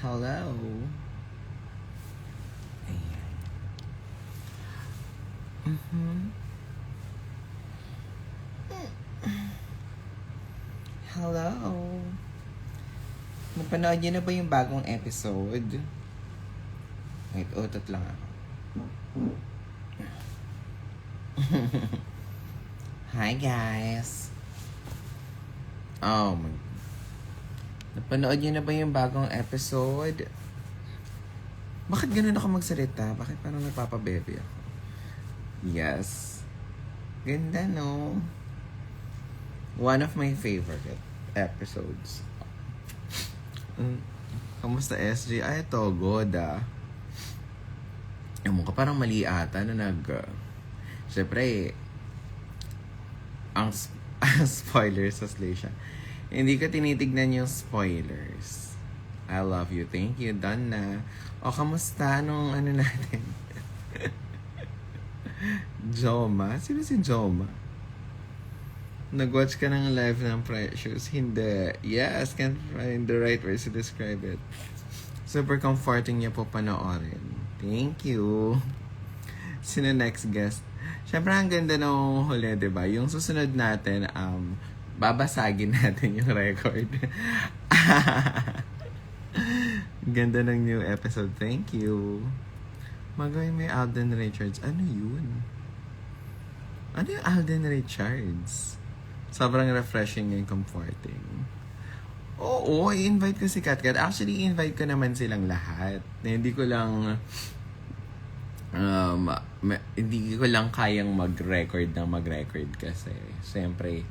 Hello. Ayan. Hello. Napanood niyo na ba yung bagong episode? Wait, utot lang ako. Hi guys. Napanood niyo na ba yung bagong episode? Bakit ganun ako magsalita? Bakit parang nagpapabebe ako? Yes. Ganda, no? One of my favorite episodes. Kamusta, SJ? Ay, ito, good, Yung mukha parang mali ata na Siyempre, ang spoilers sa Slaysha. Hindi ko tinitignan yung spoilers. I love you. Thank you. Done na. O, kamusta nung natin? Joma? Sino si Joma? Nag-watch ka ng live ng Precious? Hindi. Yes, can't find the right words to describe it. Super comforting niya po panoorin. Thank you. Sino next guest? Siyempre, ang ganda nung huli, diba? Yung susunod natin, babasagin natin yung record. Ganda ng new episode. Thank you. Magawin may Alden Richards. Ano yun? Ano yung Alden Richards? Sobrang refreshing and comforting. Oo, i-invite ko si Katkat. Actually, i-invite ko naman silang lahat. Hindi ko lang kayang mag-record kasi siyempre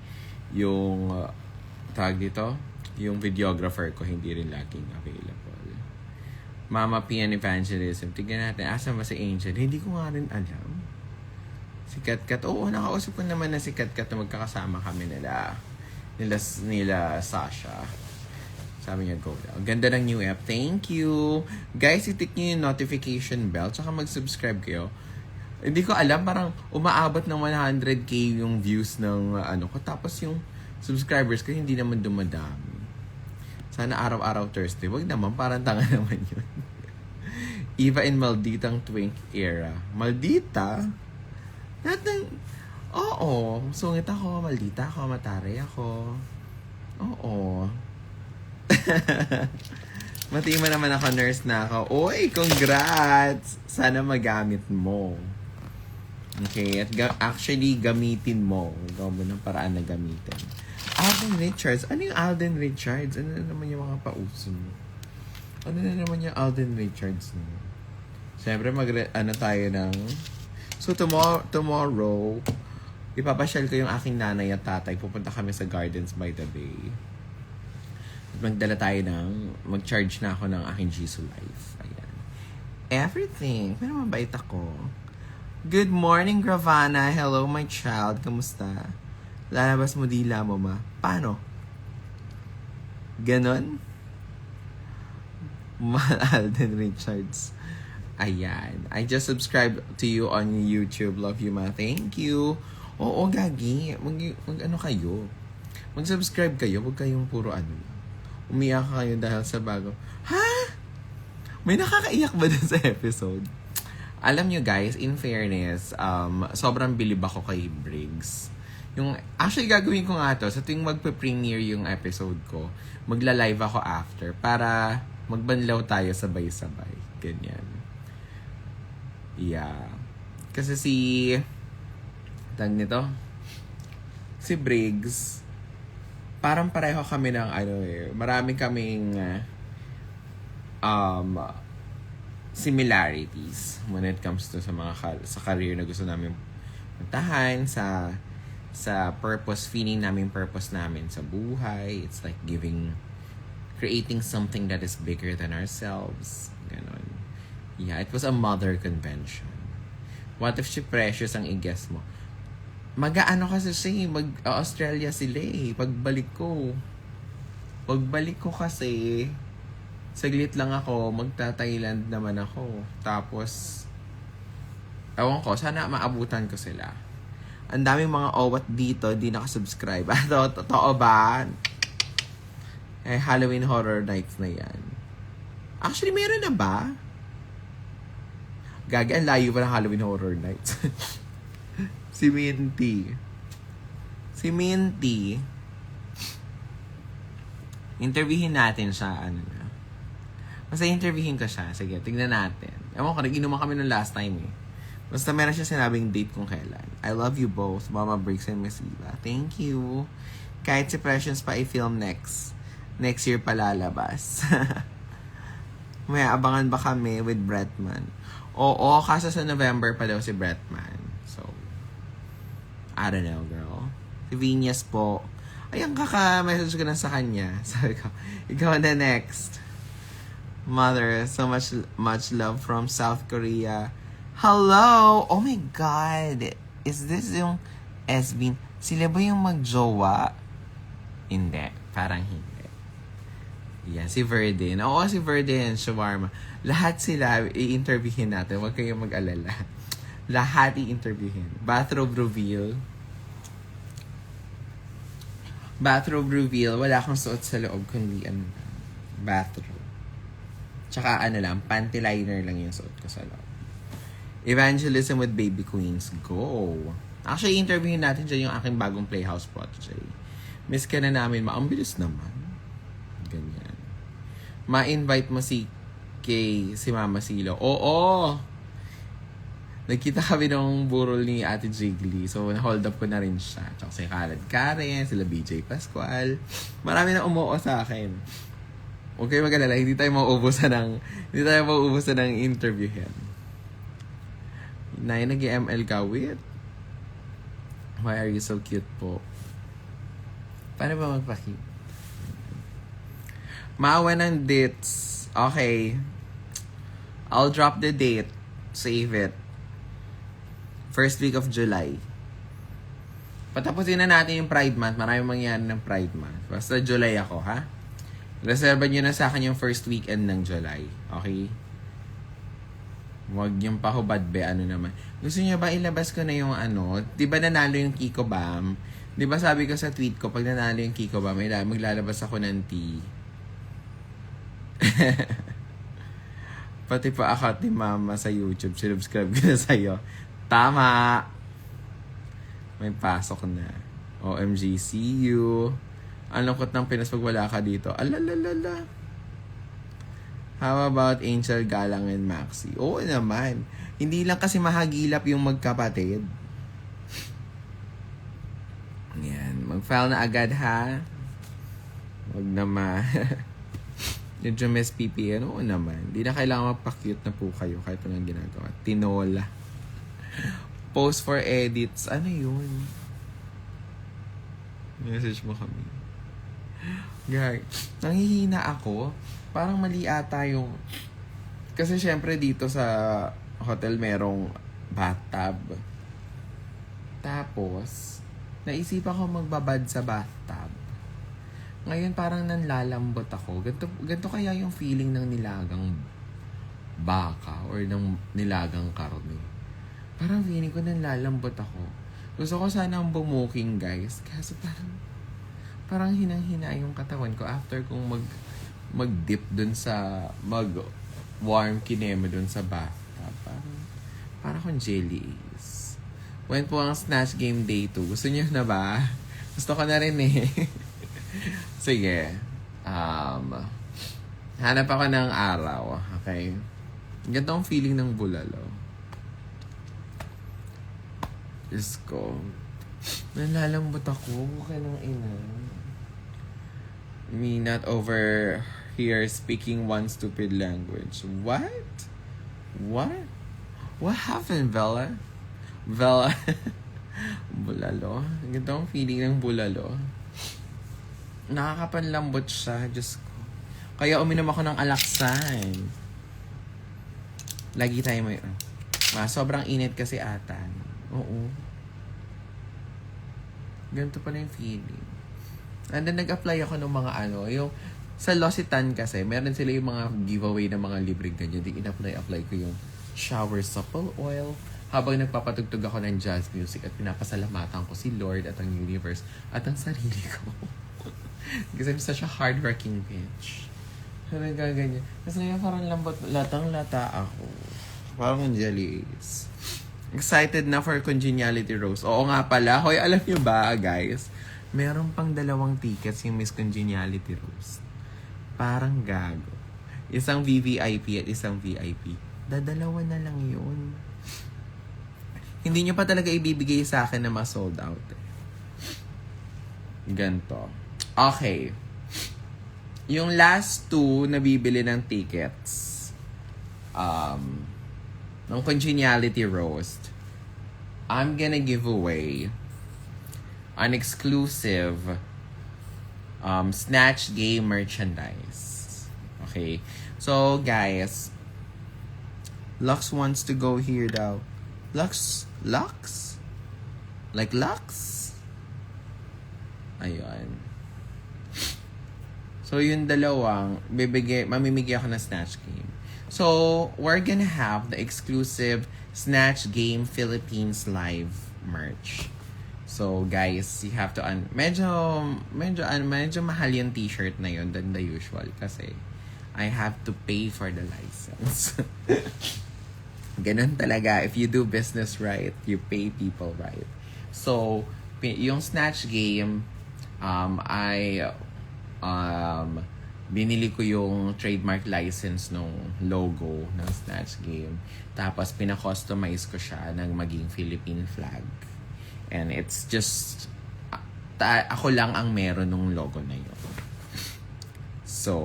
yung tawag dito, yung videographer ko hindi rin laging available. Mama P and Evangelism. Tignan natin, asa ba si Angel? Hindi ko nga rin alam. Si Katkat. Oo, nakausap ko naman na si Katkat na magkakasama kami nila Sasha. Sabi niya, go daw. Ganda ng new app. Thank you. Guys, i-tick niyo yung notification bell tsaka mag-subscribe kayo. Hindi ko alam, parang umaabot ng 100k yung views ng ko. Tapos yung subscribers ko hindi naman dumadami. Sana araw-araw Thursday. Wag naman, parang tanga naman yun. Eva and Malditang Twink era. Maldita? Oo. Sungit ako, maldita ako, matare ako. Oo. Matima naman ako, nurse na ako. Oy, congrats! Sana magamit mo. Okay, at actually gamitin mo. Gawa mo ng paraan na gamitin. Alden Richards. Ano yung Alden Richards? Ano na naman yung mga pauso mo? Ano na naman yung Alden Richards mo? Siyempre, tayo ng... So, tomorrow, ipapasyal ko yung aking nanay at tatay. Pupunta kami sa Gardens by the Bay. Magdala tayo mag-charge na ako ng aking Jisoo Life. Ayan. Everything. Pero mabait ako. Good morning, Gravana. Hello, my child. Kamusta? Lalabas mo dila mo, ma? Paano? Ganon? Alden Richards. Ayan. I just subscribed to you on YouTube. Love you, ma. Thank you. Oo, gagi. Mag-ano kayo? Mag-subscribe kayo. Huwag kayong puro umiyak kayo dahil sa bago. Ha? May nakakaiyak ba dun sa episode? Alam nyo guys, in fairness, sobrang bilib ako kay Briggs. Actually, gagawin ko nga to. Sa tuwing magpe-premiere yung episode ko, magla-live ako after para magbanlaw tayo sabay-sabay. Ganyan. Yeah. Kasi si Briggs, parang pareho kami ng marami kaming similarities when it comes to sa career na gusto namin puntahan, sa purpose, feeling namin purpose namin sa buhay. It's like creating something that is bigger than ourselves. Ganon. Yeah, it was a mother convention. What if si Precious ang i-guess mo? Mag-ano kasi siya, mag-Australia sila Pagbalik ko kasi, saglit lang ako, magta-Thailand naman ako. Tapos, ewan ko, sana maabutan ko sila. Ang daming mga OWAT dito, di nakasubscribe. Totoo ba? Halloween Horror Nights na yan. Actually, meron na ba? Gagi, ang layo pa ng Halloween Horror Nights. Si Minty. Interviewin natin siya, ano na. Basta interviewin ko siya. Sige, tignan natin. Ewan ko, nag-inuman kami nung last time eh. Basta meron siya sinabing date kung kailan. I love you both, Mama Briggs and Miss Eva. Thank you. Kahit si Precious pa i-film next year palalabas. May abangan ba kami with Bretman? Oo, kaso sa November pa daw si Bretman. So, I don't know, girl. Si Venus po. Ayun, kaka-message ko na sa kanya. Sabi ko, ikaw na next. Mother, so much love from South Korea. Hello! Oh my God! Is this yung SB? Sila ba yung magjowa? Hindi. Parang hindi. Yan, si Verdin. Oo, si Verdin, Shawarma. Lahat sila, i-interviewin natin. Huwag kayong mag-alala. Lahat i-interviewin. Bathrobe reveal. Wala akong suot sa loob, kundi bathrobe. Tsaka panty liner lang yung suot ko sa loob. Evangelism with Baby Queens. Go! Actually, interviewin natin dyan yung aking bagong Playhouse protege. Miss ka na namin. Ang bilis naman. Ganyan. Ma-invite mo si Mama Silo. Oo! Nagkita kami ng burol ni Ate Jiggly. So, na-hold up ko na rin siya. Tsaka si Karen, sila BJ Pascual. Marami na umuo sa akin. Huwag kayo mag-alala. Hindi tayo mauubusan ng interview yan. Nay, nag-ML ka with? Why are you so cute po? Paano ba magpakita? Maawa ng dates. Okay. I'll drop the date. Save it. First week of July. Patapusin na natin yung Pride Month. Maraming mangyayari ng Pride Month. Basta July ako, ha? Reserva nyo na sa akin yung first weekend ng July. Okay? Huwag yung pahubad be, naman. Gusto niyo ba ilabas ko na yung di ba nanalo yung Kiko Bam? Di ba sabi ko sa tweet ko, pag nanalo yung Kiko Bam, maglalabas ako ng tea. Pati pa account ni Mama sa YouTube, sinubscribe ko na sa'yo. Tama! May pasok na. OMG, see you. Ang lungkot ng Pinas pag wala ka dito. Alalalala. How about Angel Galang and Maxi? Oo naman. Hindi lang kasi mahagilap yung magkapatid. Yan. Mag-file na agad, ha? Huwag naman. Medyo Miss PPN. Oo naman. Hindi na kailangan magpa-cute na po kayo kahit anong ginagawa. Tinola. Post for edits. Ano yun? Message mo kami. Guys, nanghihina ako. Parang mali ata yung... Kasi syempre dito sa hotel merong bathtub. Tapos, naisipan ko magbabad sa bathtub. Ngayon parang nanlalambot ako. Ganito kaya yung feeling ng nilagang baka or ng nilagang karne. Parang feeling ko nanlalambot ako. Gusto ko sanang bumuking, guys. Kasi parang hinang-hina yung katawan ko after kong mag-dip dun sa mag-warm kineme dun sa bathtub. Parang akong jelly is. When po ang Snatch Game Day 2? Gusto niyo na ba? Gusto ko na rin eh. Sige. Hanap ako ng araw. Okay? Ganito ang feeling ng bulalo. Diyos ko. Nalalambot ako. Okay lang ina. Me not over here speaking one stupid language. What? What? What happened, Bella? Bella? Bulalo? Ganito ang feeling ng bulalo. Nakakapanlambot siya. Diyos ko. Kaya uminom ako ng alaksan. Lagi tayo may... sobrang init kasi ata. Oo. Ganito pala yung feeling. And then, nag-apply ako ng mga yung sa L'Occitane kasi, meron sila yung mga giveaway ng mga libreng ganyan. Di in-apply ko yung shower supple oil habang nagpapatugtog ako ng jazz music at pinapasalamatan ko si Lord at ang universe at ang sarili ko. Kasi I'm such a hardworking bitch. Parang gaganyan. Kasi ngayon parang lambot, latang-lata ako. Parang jelly ace. Excited na for Congeniality Roast. Oo nga pala. Hoy, alam niyo ba, guys? Meron pang 2 tickets yung Miss Congeniality Roast. Parang gago. Isang VVIP at isang VIP. Dadalawa na lang yun. Hindi nyo pa talaga ibibigay sa akin na ma-sold out. Ganto. Okay. Yung last 2 na bibili ng tickets, ng Congeniality Roast, I'm gonna give away an exclusive Snatch Game merchandise. Okay? So, guys, Lux wants to go here daw. Lux? Like Lux? Ayun. So, yung dalawang, mamimigay ako ng Snatch Game. So, we're gonna have the exclusive Snatch Game Philippines Live merch. So, guys, you have to, medyo mahal yung t-shirt na yun than the usual kasi I have to pay for the license. Ganun talaga. If you do business right, you pay people right. So, yung Snatch Game, binili ko yung trademark license nung logo ng Snatch Game. Tapos, pina-customize ko siya ng maging Philippine flag. And it's just, ako lang ang meron nung logo na yun. So,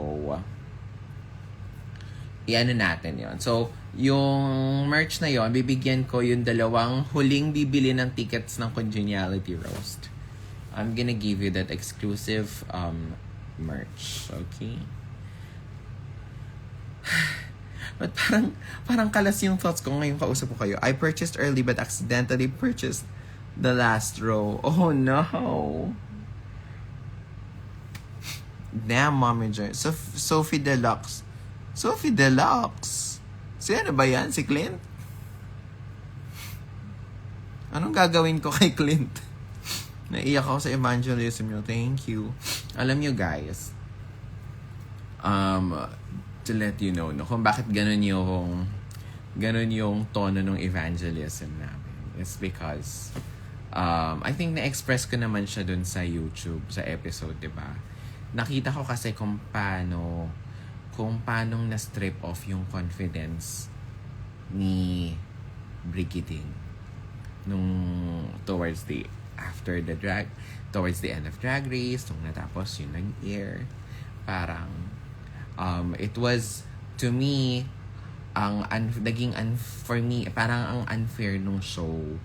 iano natin yon. So, yung merch na yon, bibigyan ko yung 2 huling bibili ng tickets ng Congeniality Roast. I'm gonna give you that exclusive merch. Okay? But parang kalas yung thoughts ko ngayong kausap ko kayo. I purchased early but accidentally purchased the last row. Oh no! Damn, Mommy Joy. Sophie Deluxe. Sophie Deluxe. Sino ba yan? Si Clint? Anong gagawin ko kay Clint? Naiyak ako sa evangelism nyo. Thank you. Alam nyo, guys, to let you know, no, kung bakit ganun yung tono ng evangelism namin. It's because, I think na-express ko naman siya dun sa YouTube, sa episode, diba? Nakita ko kasi kung paano na-strip off yung confidence ni Brigitte nung towards the end of Drag Race, nung natapos yung nag-air. Parang, it was, to me, for me, parang ang unfair nung show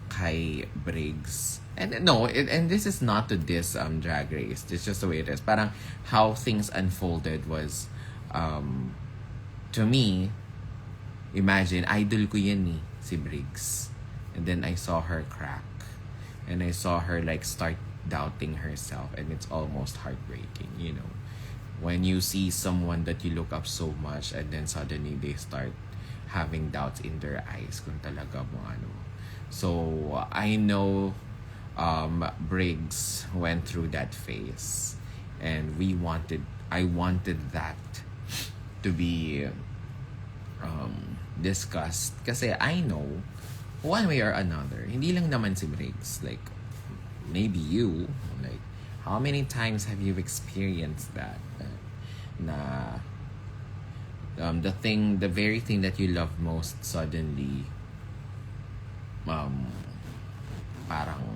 kay Briggs. And no, and this is not to diss Drag Race. It's just the way it is. Parang how things unfolded was, to me, imagine, idol ko yan si Briggs. And then I saw her crack. And I saw her start doubting herself. And it's almost heartbreaking, you know. When you see someone that you look up so much and then suddenly they start having doubts in their eyes kung talaga mo ano. So, I know Briggs went through that phase. And I wanted that to be discussed. Kasi I know, one way or another, hindi lang naman si Briggs. Maybe you. How many times have you experienced that? The very thing that you love most suddenly, parang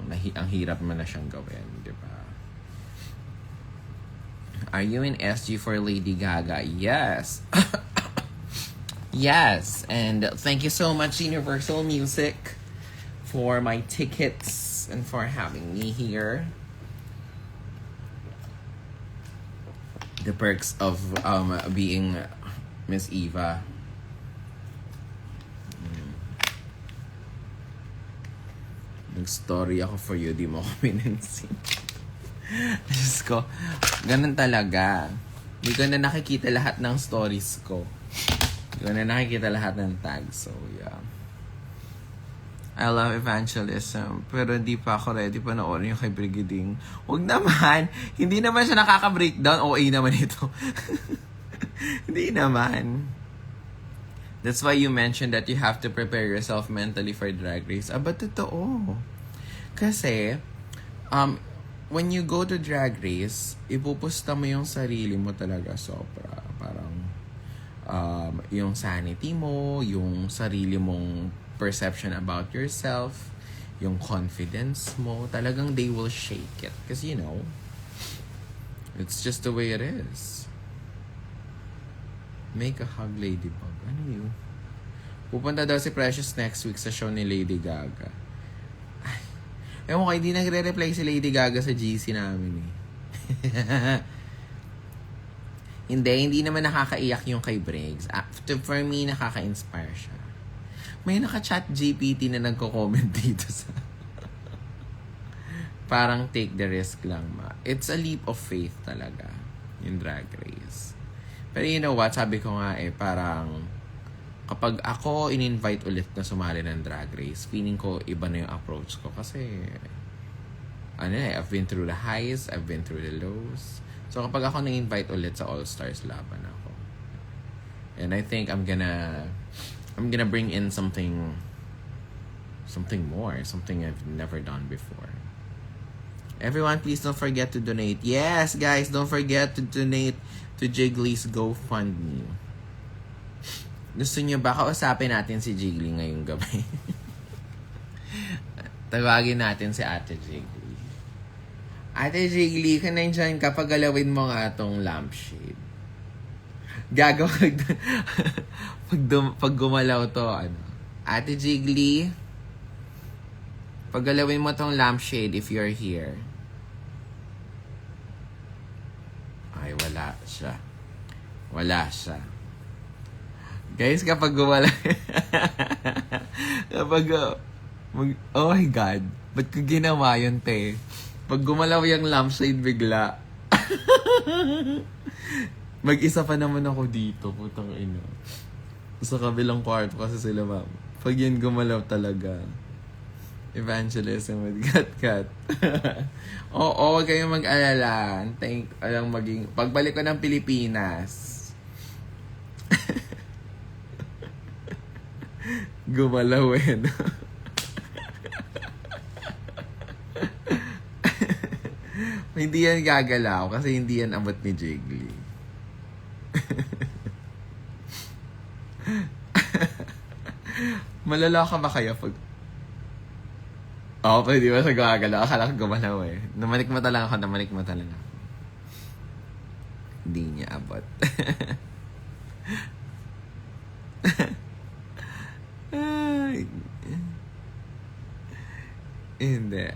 ang hirap mo na siyang gawin, di ba? Are you in SG for Lady Gaga? Yes. Yes, and thank you so much, Universal Music, for my tickets and for having me here. The perks of being Miss Eva. Nag-story ako for you, di mo ako pinansin. Diyos ko, ganun talaga. Hindi ko na nakikita lahat ng stories ko. Hindi ko na nakikita lahat ng tags. So, yeah. I love evangelism. Pero hindi pa ako ready panoorin yung kay Brigading. Huwag naman. Hindi naman siya nakaka-breakdown. OA naman ito. Hindi naman. That's why you mentioned that you have to prepare yourself mentally for Drag Race. But totoo. Kasi, when you go to Drag Race, ipupusta mo yung sarili mo talaga sobra. Parang, yung sanity mo, yung sarili mong perception about yourself, yung confidence mo, talagang they will shake it. Kasi, it's just the way it is. Make a hug, Ladybug. Ano yun? Pupunta daw si Precious next week sa show ni Lady Gaga. Ay, ewan ko, hindi nagre-reply si Lady Gaga sa GC namin eh. Hindi naman nakakaiyak yung kay Briggs. For me, nakaka-inspire siya. May naka-chat GPT na nagko-comment dito sa... Parang take the risk lang ma. It's a leap of faith talaga, yung Drag Race. Pero you know what, sabi ko nga parang kapag ako in-invite ulit na sumali ng Drag Race, feeling ko iba na yung approach ko kasi I've been through the highs, I've been through the lows. So kapag ako na-invite ulit sa All Stars, laban ako. And I think I'm gonna bring in something more, something I've never done before. Everyone, please don't forget to donate. Yes, guys, don't forget to donate to Jiggly's GoFundMe. Gusto nyo ba kausapin natin si Jiggly ngayong gabi? Tawagin natin si Ate Jiggly. Ate Jiggly, kung nandiyan ka, pagalawin mo nga itong lampshade. Gagawin pag gumalaw to, Ate Jiggly, pagalawin mo itong lampshade if you're here. Ay, wala siya. Guys, kapag gumalaw... oh my God. Ba't ko ginawa yun, te? Pag gumalaw yung lampshade bigla. Mag-isa pa naman ako dito, putang ina. Sa kabilang kwarto kasi sila, ma'am. Pag yun gumalaw talaga. Evangelism with Kat. Oo, huwag kayong mag-alala. Pagbalik ko ng Pilipinas. Gumalaw Hindi yan gagalaw kasi hindi yan abot ni Jiggly. Malala ka ba kaya pag... pwede ba siya gumagalaw? Akala ko gumalaw Namalikmata lang ako. Hindi niya abot. Hindi.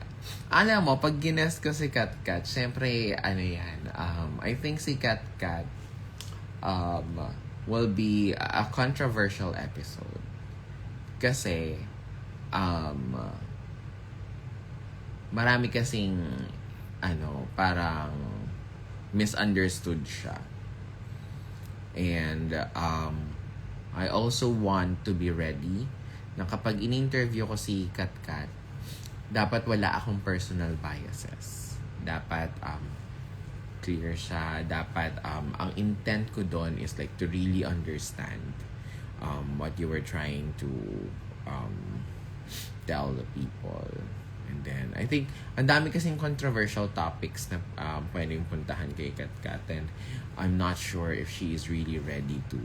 Alam mo, pag gines ko si Katkat, syempre, I think si Katkat will be a controversial episode. Kasi, marami kasing, parang misunderstood siya. And, I also want to be ready na kapag in-interview ko si Katkat, dapat wala akong personal biases. Dapat, clear siya. Dapat, ang intent ko doon is like to really understand what you were trying to tell the people. And then, I think, ang dami kasing controversial topics na pwedeng puntahan kay Katkat. And I'm not sure if she is really ready to,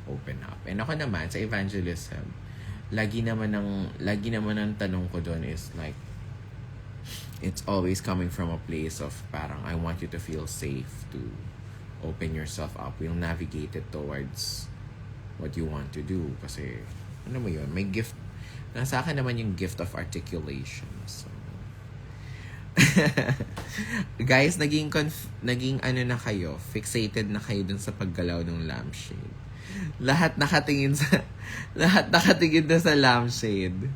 open up. And ako naman, sa evangelism, lagi naman ang tanong ko doon is it's always coming from a place of parang I want you to feel safe to open yourself up. We'll navigate it towards what you want to do. Kasi, mo yun, may gift. Nasa akin naman yung gift of articulation. So, guys, naging na kayo, fixated na kayo dun sa paggalaw ng lampshade. Lahat nakatingin na sa lampshade.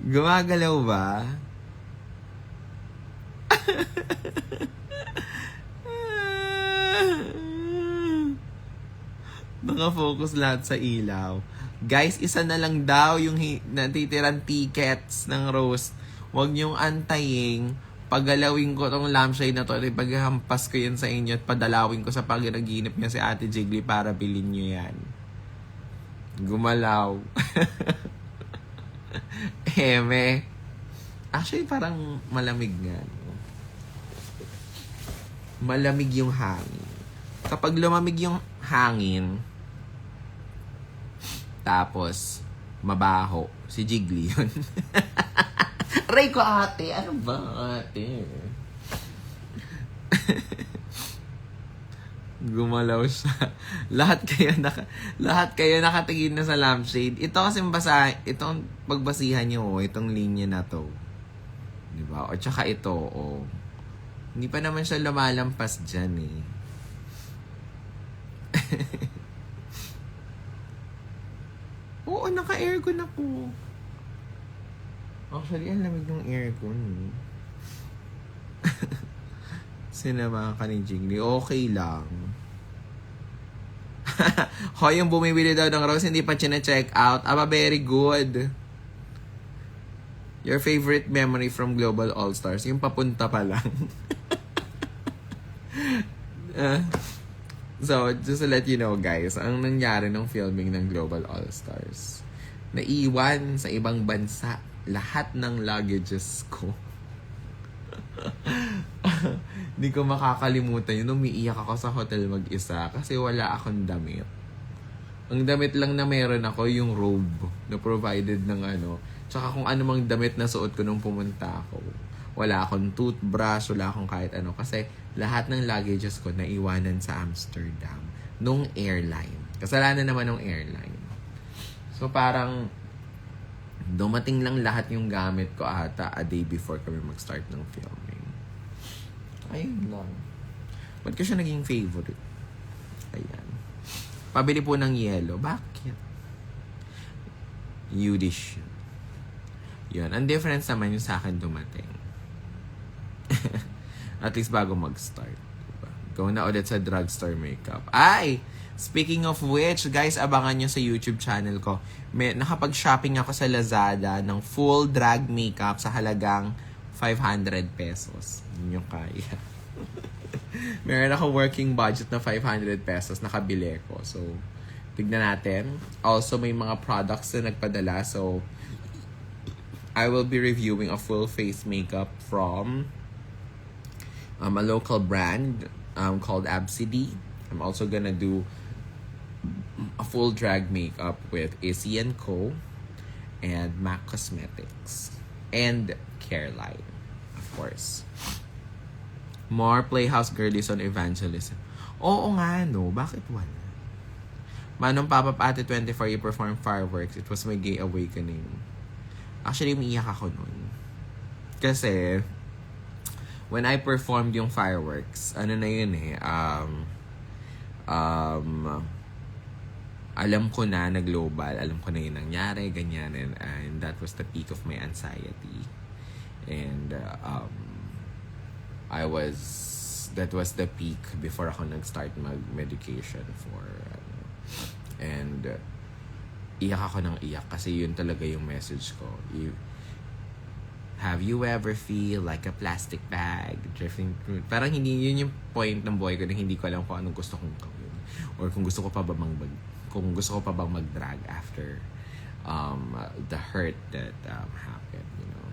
Gumagalaw ba? Naka-focus lahat sa ilaw. Guys, isa na lang daw yung natitirang tickets ng roast. Huwag niyong antayin pagalawin ko tong lampshade na to, at paghampas ko yan sa inyo at padalawin ko sa paginaginip niya si Ate Jiggly para bilhin nyo yan. Gumalaw. Eme. Actually, parang malamig nga. No? Malamig yung hangin. Kapag lumamig yung hangin, tapos, mabaho, si Jiggly yun. Aray ko, ate. Ano ba, ate? Gumalaw siya. Lahat kayo nakatingin na sa lampshade. Ito kasi itong pagbasihan nyo, itong linya na to. Diba? O tsaka ito, hindi pa naman siya lumalampas dyan eh. Oo, naka-aircon ako. Actually, ang lamig ng aircon. Sinama ka ni Jiggly. Okay lang. Hoy, yung bumibili daw ng rose, hindi pa check out. Aba, very good. Your favorite memory from Global All-Stars? Yung papunta pa lang. So, just to let you know, guys, ang nangyari ng filming ng Global All-Stars, naiwan sa ibang bansa lahat ng luggages ko. Hindi ko makakalimutan yun. Umiiyak ako sa hotel mag-isa kasi wala akong damit. Ang damit lang na meron ako, yung robe na provided ng tsaka kung ano mang damit na suot ko nung pumunta ako. Wala akong toothbrush, wala akong kahit ano. Kasi lahat ng luggages ko naiwanan sa Amsterdam nung airline. Kasalanan naman ng airline. So parang dumating lang lahat yung gamit ko ata a day before kami mag-start ng filming. Ayun lang. Ba't ko siya naging favorite? Ayan. Pabili po ng yelo. Bakit? Yudish. Yun. Ang difference naman yung sa akin dumating. At least bago mag-start. Diba? Go na ulit sa drugstore makeup. Ay! Speaking of which, guys, abangan nyo sa YouTube channel ko. Nakapag-shopping ako sa Lazada ng full drag makeup sa halagang 500 pesos. Yun yung kaya. Meron ako working budget na 500 pesos. Nakabili ko. So, tignan natin. Also, may mga products na nagpadala. So, I will be reviewing a full face makeup from a local brand called Absidy. I'm also gonna do a full drag makeup with Issy & Co. and MAC Cosmetics. And Careline, of course. More Playhouse Girlies on Evangelism. Oo nga, no? Bakit wala? Manong Papa Ate 24, you perform fireworks. It was my gay awakening. Actually, umiiyak ako nun. Kasi, when I performed yung fireworks, ano na yun eh, alam ko na global, alam ko na yung nangyari, ganyan, and that was the peak of my anxiety. And, that was the peak before ako nag-start mag-medication for, and, iyak ako ng iyak kasi yun talaga yung message ko. Have you ever feel like a plastic bag drifting through? Parang hindi yun yung point ng buhay ko na hindi ko alam kung anong gusto kong gawin. Or kung gusto ko pa bang mag-drag after the hurt that happened, you know.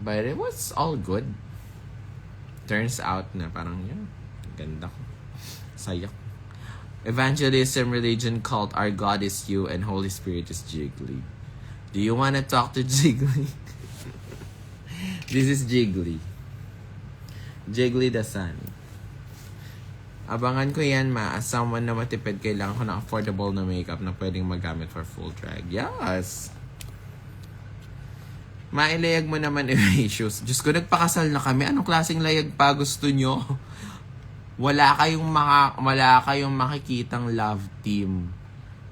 But it was all good. Turns out na parang yun, ganda ko. Saya ko. Evangelism, religion, cult, our God is you, and Holy Spirit is Jiggly. Do you want to talk to Jiggly? This is Jiggly. Jiggly the Sun. Abangan ko yan, as someone na matipid, kailangan ko ng affordable na makeup na pwedeng magamit for full drag. Yes! Mailayag mo naman issues. Diyos ko, nagpakasal na kami. Anong klaseng layag pa gusto nyo? Wala kayong makikitang love team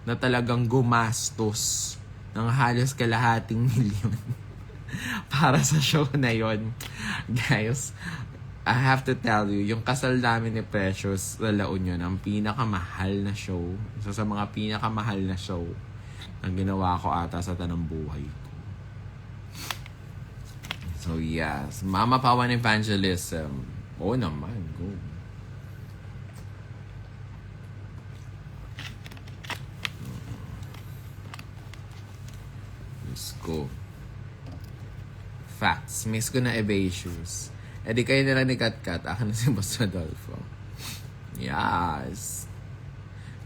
na talagang gumastos ng halos kalahating milyon para sa show na yon. Guys, I have to tell you, yung kasal namin ni Precious sa La Union, ang pinakamahal na show, isa sa mga pinakamahal na show na ginawa ko ata sa tanang buhay ko. So, yes. Mama Pawan Evangelism. Oo naman. Go. Let's go. Facts. Miss ko na Ebe shoes. Eh di kayo nila ni Katkat. Ako na si Boss Rodolfo. Yes.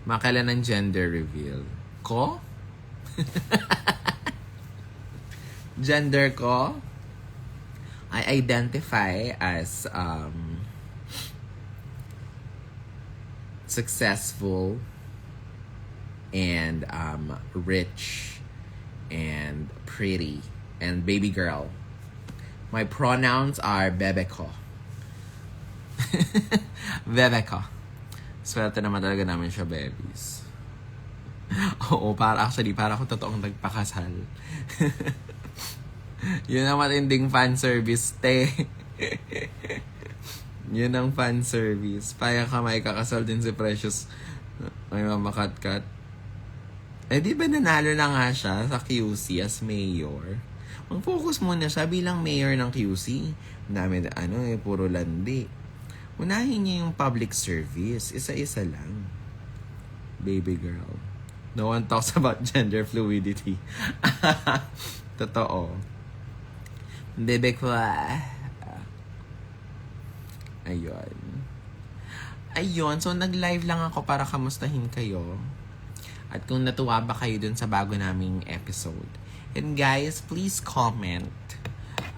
Makailan ng gender reveal? Ko? Gender ko? I identify as successful and rich and pretty and baby girl. My pronouns are bebeko. Bebeko. Swerte naman talaga namin siya, babies. Oo, para ako totoong nagpakasal. Yun ang matinding fan service, te. Yun ang fan service. Paya ka may kakasal din si Precious. Ay, Mama Katkat. Eh, di ba nanalo na nga siya sa QC as mayor? Mag-focus muna siya bilang mayor ng QC. Dami, puro landi. Unahin niya yung public service. Isa-isa lang. Baby girl. No one talks about gender fluidity. Totoo. Bebe ko Ayun. So, nag-live lang ako para kamustahin kayo. At kung natuwa ba kayo dun sa bago naming episode. And guys, please comment.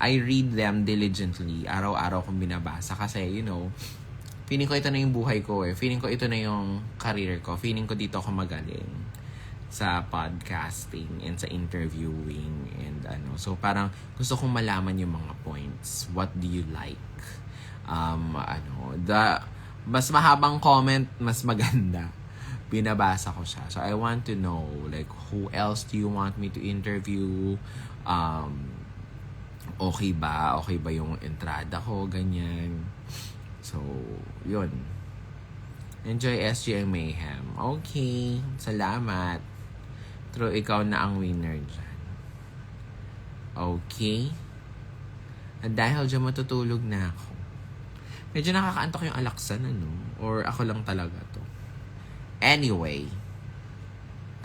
I read them diligently. Araw-araw kong binabasa. Kasi, feeling ko ito na yung buhay ko eh. Feeling ko ito na yung career ko. Feeling ko dito ako magaling sa podcasting and sa interviewing and So parang gusto kong malaman yung mga points. What do you like? Mas mahabang comment, mas maganda. Binabasa ko siya. So I want to know like who else do you want me to interview? Okay ba? Okay ba yung entrada ko? Ganyan. So, yun. Enjoy SGM Mayhem. Okay. Salamat. True, ikaw na ang winner dyan. Okay. At dahil dyan matutulog na ako. Medyo nakakaantok yung alaksan, Or ako lang talaga to. Anyway.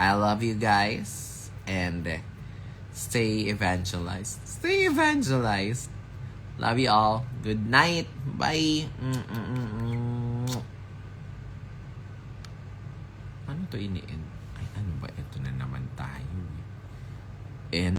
I love you guys. And stay evangelized. Stay evangelized. Love you all. Good night. Bye. Ano to ini-end? Ay, ano ba? Ito na naman tayo. And